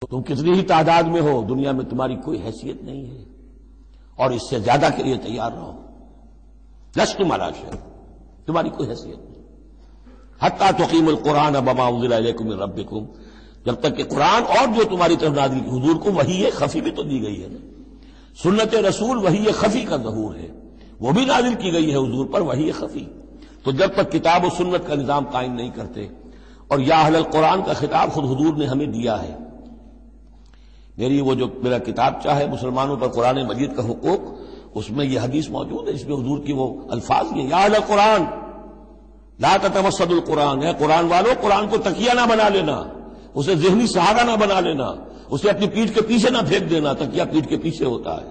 تم کتنی ہی تعداد میں ہو، دنیا میں تمہاری کوئی حیثیت نہیں ہے، اور اس سے زیادہ کے لیے تیار رہو۔ لستم علی شیء، تمہاری کوئی حیثیت نہیں۔ حتی تقیموا القرآن بما انزل الیکم من ربکم، جب تک کہ قرآن اور جو تمہاری طرف نازل کی، حضور کو وحی خفی بھی تو دی گئی ہے نا، سنت رسول وحی خفی کا ظہور ہے، وہ بھی نازل کی گئی ہے حضور پر وحی خفی۔ تو جب تک کتاب و سنت کا نظام قائم نہیں کرتے، اور یا اہل القرآن کا خطاب خود حضور نے ہمیں دیا ہے۔ میرا کتاب چاہے مسلمانوں پر قرآن مجید کا حقوق، اس میں یہ حدیث موجود ہے، اس میں حضور کی وہ الفاظ ہیں، یا اہل القرآن لا تتوسدوا القرآن، ہے قرآن والوں، قرآن کو تکیہ نہ بنا لینا، اسے ذہنی سہارا نہ بنا لینا، اسے اپنی پیٹھ کے پیچھے نہ پھینک دینا، تکیہ پیٹھ کے پیچھے ہوتا ہے۔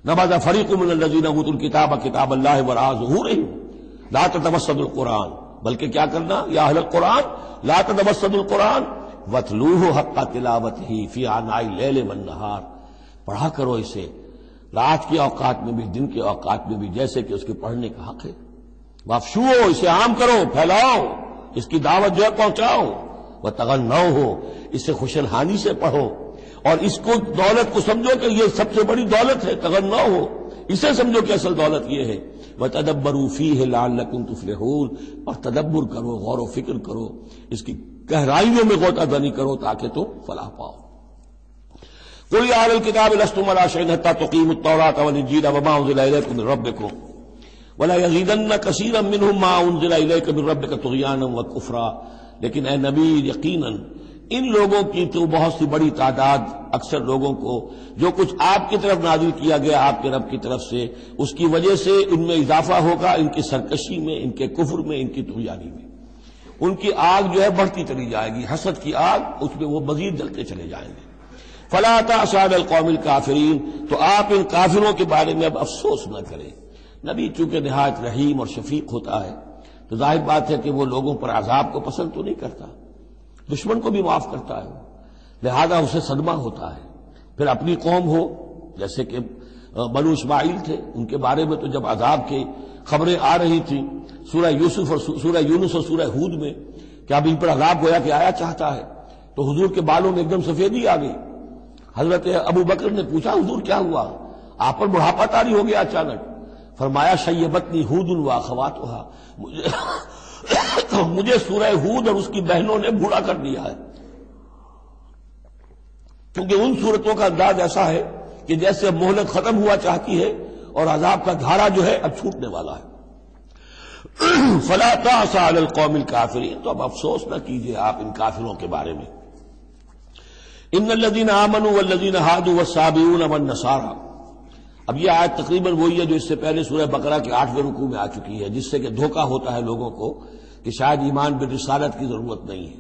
نبذ فریق من الذین اوتوا الکتاب کتاب اللہ وراء ظہورہم لا تتوسدوا القرآن، بلکہ کیا کرنا، یا اہل القرآن لا تتوسدوا القرآن واتلوہ حق تلاوتہ فی آناء اللیل والنہار، پڑھا کرو اسے رات کے اوقات میں بھی دن کے اوقات میں بھی جیسے کہ اس کے پڑھنے کا حق ہے۔ وافشوہ، اسے عام کرو، پھیلاؤ، اس کی دعوت جو ہے پہنچاؤ، وتغنوہ، اسے خوش الحانی سے پڑھو، اور اس کو دولت کو سمجھو کہ یہ سب سے بڑی دولت ہے، تغنوہ، اسے سمجھو کہ اصل دولت یہ ہے۔ وتدبروا فیہ لعلکم تفلحون، اور تدبر کرو، غور و فکر کرو، اس کی گہرائیوں میں غوطہ زنی کرو تاکہ تم فلاح پاؤ۔ قل یا اہل الکتاب لستم علی شیء حتی تقیموا التوراۃ والانجیل وما انزل الیکم من ربکم ولا یزیدن کثیرا منہم ما انزل الیک من ربک طغیانا وکفرا، لیکن اے نبی یقیناً ان لوگوں کی تو بہت سی بڑی تعداد، اکثر لوگوں کو جو کچھ آپ کی طرف نازل کیا گیا آپ کے رب کی طرف سے، اس کی وجہ سے ان میں اضافہ ہوگا، ان کی سرکشی میں، ان کے کفر میں، ان کی طغیانی میں، ان کی آگ جو ہے بڑھتی چلی جائے گی، حسد کی آگ، اس میں وہ مزید جلتے چلے جائیں گے۔ فلا تأس علی القوم الکافرین، تو آپ ان کافروں کے بارے میں اب افسوس نہ کریں۔ نبی چونکہ نہایت رحیم اور شفیق ہوتا ہے تو ظاہر بات ہے کہ وہ لوگوں پر عذاب کو پسند تو نہیں کرتا، دشمن کو بھی معاف کرتا ہے، لہذا اسے صدمہ ہوتا ہے۔ پھر اپنی قوم ہو، جیسے کہ بنو اسماعیل تھے، ان کے بارے میں تو جب عذاب کی خبریں آ رہی تھیں سورہ یوسف اور سورہ یونس اور سورہ ہود میں کہ اب ان پر عذاب گویا کہ آیا چاہتا ہے، تو حضور کے بالوں میں ایک دم سفیدی آ گئی۔ حضرت ابو بکر نے پوچھا حضور کیا ہوا، آپ پر بڑھاپا طاری ہو گیا اچانک؟ فرمایا شیبتنی ہود واخواتھا، مجھے سورہ ہود اور اس کی بہنوں نے بوڑھا کر دیا ہے، کیونکہ ان صورتوں کا انداز ایسا ہے کہ جیسے اب مہلت ختم ہوا چاہتی ہے اور عذاب کا دھارا جو ہے اب چھوٹنے والا ہے۔ فلا تأس علی القوم الکافرین، تو اب افسوس نہ کیجیے آپ ان کافروں کے بارے میں۔ ان الذین آمنوا والذین ہادوا والصابئون والنصارى، اب یہ آیت تقریباً وہی ہے جو اس سے پہلے سورہ بقرہ کے 8ویں رکوع میں آ چکی ہے، جس سے کہ دھوکہ ہوتا ہے لوگوں کو کہ شاید ایمان بالرسالت کی ضرورت نہیں ہے،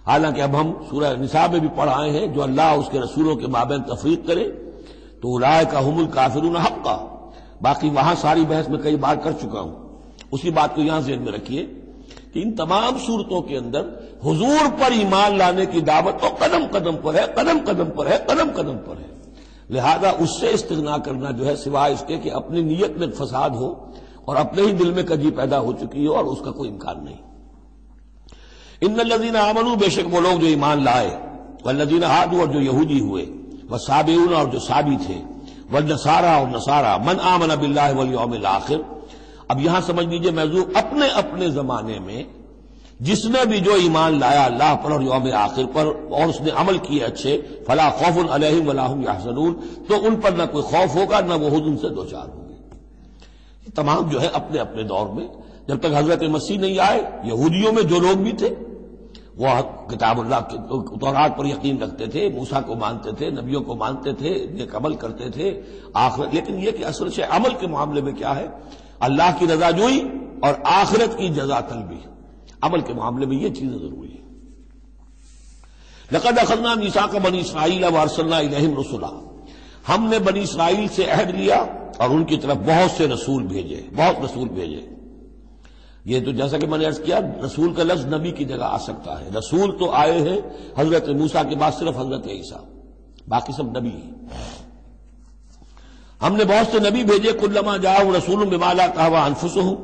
حالانکہ اب ہم سورہ نساء میں بھی پڑھ آئے ہیں جو اللہ اس کے رسولوں کے مابین تفریق کرے تو اولئک هم الکافرون حقا۔ باقی وہاں ساری بحث میں کئی بار کر چکا ہوں، اسی بات کو یہاں ذہن میں رکھیے کہ ان تمام صورتوں کے اندر حضور پر ایمان لانے کی دعوت تو قدم قدم پر ہے، قدم قدم پر ہے، قدم قدم پر ہے، لہذا اس سے استغنا کرنا جو ہے سوائے اس کے کہ اپنی نیت میں فساد ہو اور اپنے ہی دل میں کجی پیدا ہو چکی ہو، اور اس کا کوئی امکان نہیں۔ ان الذین آمنوا، بے شک وہ لوگ جو ایمان لائے، والذین ہادوا، اور جو یہودی ہوئے، والصابئون، اور جو صابی تھے، والنصارى، اور نصارى، من آمن باللہ والیوم الآخر۔ اب یہاں سمجھ لیجئے موضوع اپنے اپنے زمانے میں جس نے بھی جو ایمان لایا اللہ پر اور یوم آخر پر اور اس نے عمل کیے اچھے، فلا خوف علیہم ولا هم یحزنون، تو ان پر نہ کوئی خوف ہوگا نہ وہ حزن سے دوچار ہوں گے۔ تمام جو ہے اپنے اپنے دور میں، جب تک حضرت مسیح نہیں آئے، یہودیوں میں جو لوگ بھی تھے وہ کتاب اللہ کے تورات پر یقین رکھتے تھے، موسیٰ کو مانتے تھے، نبیوں کو مانتے تھے، نیک عمل کرتے تھے، آخرت، لیکن یہ کہ اصل سے عمل کے معاملے میں کیا ہے، اللہ کی رضا جوئی اور آخرت کی جزا طلبی، عمل کے معاملے میں یہ چیزیں ضروری ہیں۔ لقد اخذنا میثاق بنی اسرائیل وارسلنا الیہم رسلا، ہم نے بنی اسرائیل سے عہد لیا اور ان کی طرف بہت سے رسول بھیجے، بہت رسول بھیجے۔ یہ تو جیسا کہ میں نے عرض کیا، رسول کا لفظ نبی کی جگہ آ سکتا ہے، رسول تو آئے ہیں حضرت موسیٰ کے بعد صرف حضرت عیسیٰ، باقی سب نبی ہیں۔ ہم نے بہت سے نبی بھیجے، کلما جاءہم رسول بما لا تہوی انفسہم،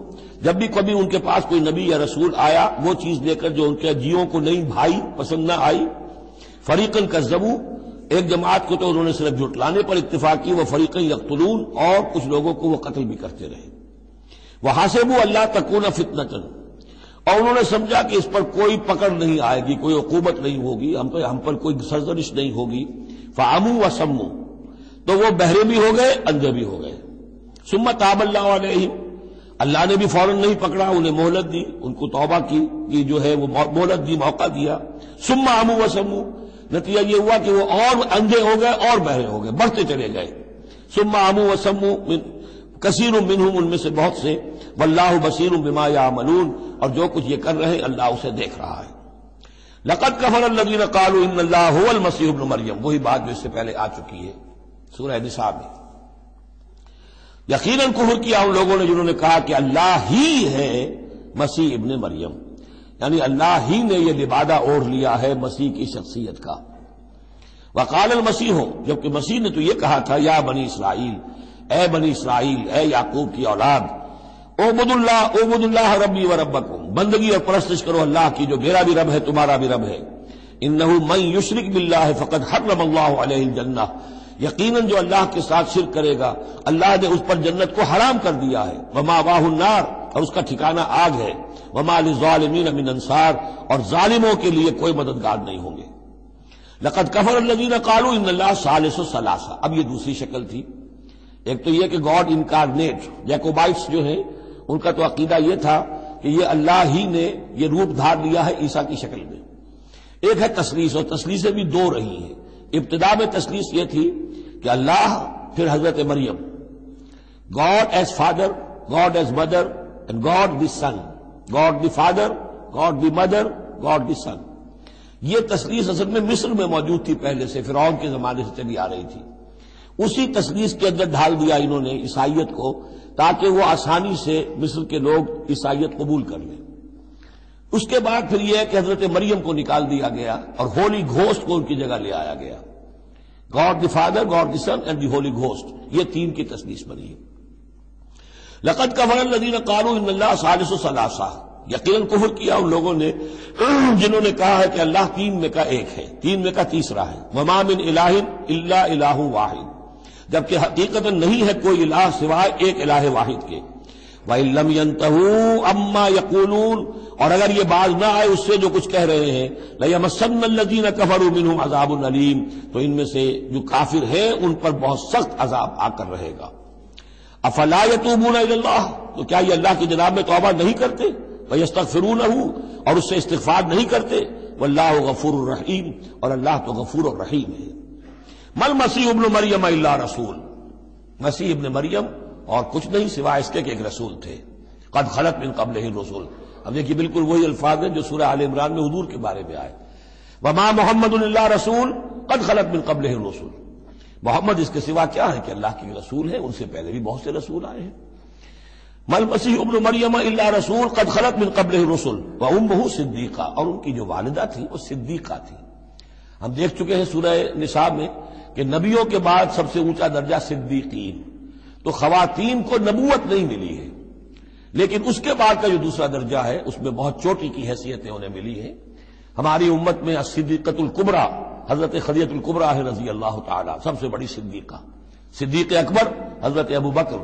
جب بھی کبھی ان کے پاس کوئی نبی یا رسول آیا وہ چیز لے کر جو ان کے جیوں کو نہیں بھائی، پسند نہ آئی، فریقاً کذبوا، ایک جماعت کو تو انہوں نے صرف جھٹلانے پر اکتفا کی، وہ فریقاً یقتلون، اور کچھ لوگوں کو وہ قتل بھی کرتے رہے۔ وحسبوا اللہ تکون فتنۃ، اور انہوں نے سمجھا کہ اس پر کوئی پکڑ نہیں آئے گی، کوئی عقوبت نہیں ہوگی، ہم پر کوئی سرزنش نہیں ہوگی۔ فعموا وصموا، تو وہ بہرے بھی ہو گئے، اندھے بھی ہو گئے۔ ثم تاب اللہ علیہم، اللہ نے بھی فوراً نہیں پکڑا، انہیں مہلت دی، ان کو توبہ کی جو ہے وہ مہلت دی، موقع دیا۔ ثم عموا وصموا، نتیجہ یہ ہوا کہ وہ اور اندھے ہو گئے اور بہرے ہو گئے، بڑھتے چلے گئے۔ ثم عموا وصموا کثیر منہم، ان میں سے بہت سے، واللہ بصیر بما یعملون، اور جو کچھ یہ کر رہے ہیں اللہ اسے دیکھ رہا ہے۔ لقد کفر الذین قالوا ان اللہ هو المسیح ابن مریم، وہی بات جو اس سے پہلے آ چکی ہے سورہ نساء میں۔ یقیناً کفر کیا ان لوگوں نے جنہوں نے کہا کہ اللہ ہی ہے مسیح ابن مریم، یعنی اللہ ہی نے یہ لبادہ اوڑھ لیا ہے مسیح کی شخصیت کا۔ وقال المسیح، جبکہ مسیح نے تو یہ کہا تھا یا بنی اسرائیل، اے بنی اسرائیل، اے یعقوب کی اولاد، اعبدوا اللہ ربی و ربکم، بندگی اور پرستش کرو اللہ کی جو میرا بھی رب ہے تمہارا بھی رب ہے۔ انہ من یشرک باللہ فقد حرم اللہ علیہ الجنہ، یقیناً جو اللہ کے ساتھ شرک کرے گا اللہ نے اس پر جنت کو حرام کر دیا ہے۔ ومأواہ النار، اور اس کا ٹھکانہ آگ ہے۔ وما للظالمین من انصار، اور ظالموں کے لیے کوئی مددگار نہیں ہوں گے۔ لقد کفر الذین قالوا ان اللہ ثالث ثلاثہ، اب یہ دوسری شکل تھی۔ ایک تو یہ کہ گاڈ انکارنیٹ، جیکوبائٹس جو ہیں ان کا تو عقیدہ یہ تھا کہ یہ اللہ ہی نے یہ روپ دھار لیا ہے عیسیٰ کی شکل میں۔ ایک ہے تثلیث، اور تثلیثیں بھی دو رہی ہیں۔ ابتدا میں تثلیث یہ تھی کہ اللہ، پھر حضرت مریم، God is father, God is mother, and God the son, God the father, God the mother, God the son. یہ تثلیث اصل میں مصر میں موجود تھی پہلے سے، فرعون کے زمانے سے چلی آ رہی تھی۔ اسی تثلیث کے اندر ڈھال دیا انہوں نے عیسائیت کو، تاکہ وہ آسانی سے مصر کے لوگ عیسائیت قبول کر لیں۔ اس کے بعد پھر یہ ہے کہ حضرت مریم کو نکال دیا گیا اور ہولی گھوسٹ کو ان کی جگہ لے آیا گیا۔ God the father, God the Son and the Holy Ghost, یہ تین کی تثلیث بنی ہے۔ لقد کفر الذین قالوا ان اللہ ثالث ثلاثہ، یقیناً کفر کیا ان لوگوں نے جنہوں نے کہا ہے کہ اللہ تین میں کا ایک ہے، تین میں کا تیسرا ہے۔ وما من الہ الا الہ واحد، جبکہ حقیقتاً نہیں ہے کوئی الہ سوائے ایک الہ واحد کے۔ وَإِن لَّمْ يَنْتَهُوا عَمَّا يَقُولُونَ، اور اگر یہ باز نہ آئے اس سے جو کچھ کہہ رہے ہیں، لَيَمَسَّنَّ الَّذِينَ كَفَرُوا مِنْهُمْ عَذَابٌ أَلِيمٌ، تو ان میں سے جو کافر ہیں ان پر بہت سخت عذاب آ کر رہے گا۔ أَفَلَا يَتُوبُونَ إِلَى اللَّهِ، تو کیا یہ اللہ کی جناب میں توبہ نہیں کرتے؟ وَيَسْتَغْفِرُونَهُ، اور اس سے استغفار نہیں کرتے؟ وَاللَّهُ غَفُورٌ رَحِيمٌ، اور اللہ تو غفور و رحیم ہے۔ مل مسیح ابن مریم الا رسول، مسیح ابن مریم اور کچھ نہیں سوائے اس کے کہ ایک رسول تھے۔ قد خلت من قبلہ الرسل، اب دیکھیے بالکل وہی الفاظ ہیں جو سورہ آل عمران میں حضور کے بارے میں آئے۔ وما محمد الا رسول قد خلت من قبلہ الرسل، محمد اس کے سوا کیا ہے کہ اللہ کے رسول ہے، ان سے پہلے بھی بہت سے رسول آئے ہیں۔ مل مسیح ابن مریم الا رسول قد خلت من قبلہ الرسل وامہ صدیقہ، اور ان کی جو والدہ تھی وہ صدیقہ تھی۔ ہم دیکھ چکے ہیں سورہ نساء میں کہ نبیوں کے بعد سب سے اونچا درجہ صدیقین، تو خواتین کو نبوت نہیں ملی ہے، لیکن اس کے بعد کا جو دوسرا درجہ ہے اس میں بہت چوٹی کی حیثیتیں انہیں ملی ہیں۔ ہماری امت میں الصدیقۃ الکبریٰ حضرت خدیجہ الکبریٰ ہے رضی اللہ تعالی، سب سے بڑی صدیقہ۔ صدیق اکبر حضرت ابوبکر،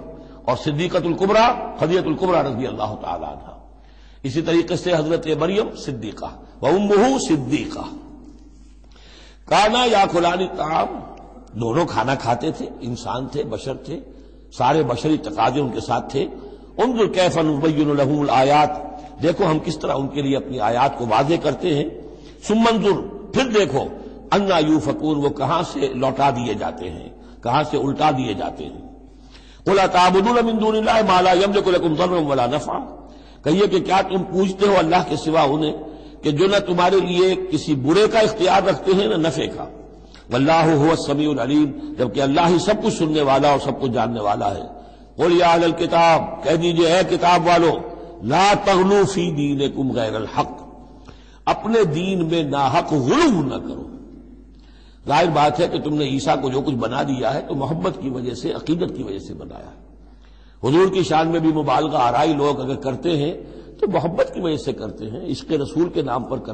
اور صدیقۃ الکبریٰ خدیجہ الکبریٰ رضی اللہ تعالی عنہ۔ اسی طریقے سے حضرت مریم صدیقہ وامہ صدیقہ۔ کانا یاکلان الطعام، دونوں کھانا کھاتے تھے، انسان تھے، بشر تھے، سارے بشری تقاضے ان کے ساتھ تھے۔ انظر کیف نبین لہم الآیات، دیکھو ہم کس طرح ان کے لیے اپنی آیات کو واضح کرتے ہیں۔ ثم انظر، پھر دیکھو، انا یوفکون، وہ کہاں سے لوٹا دیے جاتے ہیں، کہاں سے الٹا دیے جاتے ہیں۔ قل اتعبدون من دون اللہ ما لا یملک لکم ضرا ولا نفعا، کہیے کہ کیا تم پوجتے ہو اللہ کے سوا انہیں کہ جو نہ تمہارے لیے کسی برے کا اختیار رکھتے ہیں نہ نفع کا۔ واللہ هو السمیع العلیم، جبکہ اللہ ہی سب کچھ سننے والا اور سب کچھ جاننے والا ہے۔ قل یا اہل الکتاب، کہہ دیجئے اے کتاب والو، لا تغلوا فی دینکم غیر الحق، اپنے دین میں ناحق غلو نہ کرو۔ ظاہر بات ہے کہ تم نے عیسیٰ کو جو کچھ بنا دیا ہے تو محبت کی وجہ سے، عقیدت کی وجہ سے بنایا ہے۔ حضور کی شان میں بھی مبالغہ آرائی لوگ اگر کرتے ہیں تو محبت کی وجہ سے کرتے ہیں، عشق رسول کے نام پر کرتے ہیں۔